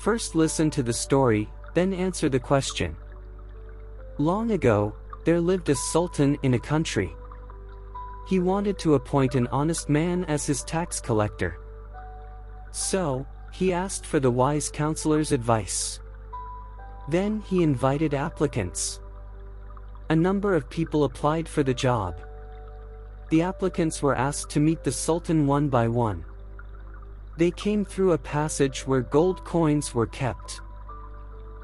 First listen to the story, then answer the question. Long ago, there lived a sultan in a country. He wanted to appoint an honest man as his tax collector. So, he asked for the wise counselor's advice. Then he invited applicants. A number of people applied for the job. The applicants were asked to meet the sultan one by one. They came through a passage where gold coins were kept.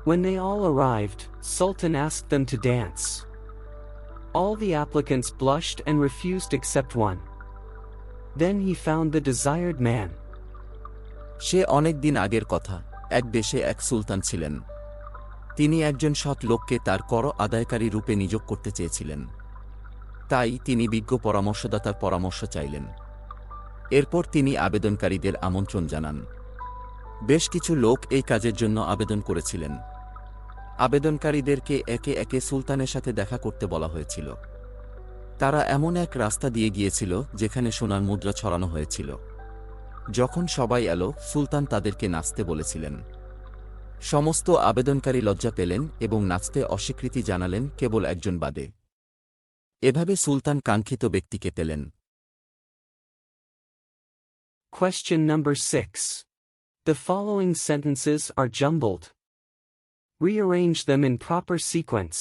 When they all arrived, Sultan asked them to dance. All the applicants blushed and refused except one. Then he found the desired man. সে অনেক দিন আগের কথা, এক দেশে এক সুলতান ছিলেন। তিনি একজন সৎ লোককে তার কর আদায়কারী রূপে নিয়োগ করতে চেয়েছিলেন। তাই তিনি বিজ্ঞ পরামর্শদাতার পরামর্শ চাইলেন। এরপর তিনি আবেদনকারীদের আমন্ত্রণ জানান। বেশ কিছু লোক এই কাজের জন্য আবেদন করেছিলেন। আবেদনকারীদেরকে একে একে সুলতানের সাথে দেখা করতে বলা হয়েছিল। তারা এমন এক রাস্তা দিয়ে গিয়েছিল যেখানে সোনার মুদ্রা ছড়ানো হয়েছিল। যখন সবাই এলো, সুলতান তাদেরকে নাচতে বলেছিলেন। সমস্ত আবেদনকারী লজ্জা পেলেন এবং নাচতে অস্বীকৃতি জানালেন, কেবল একজন বাদে। এভাবে সুলতান কাঙ্ক্ষিত ব্যক্তিকে পেলেন। Question number 6. The following sentences are jumbled. Rearrange them in proper sequence.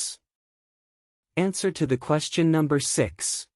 Answer to the question number 6.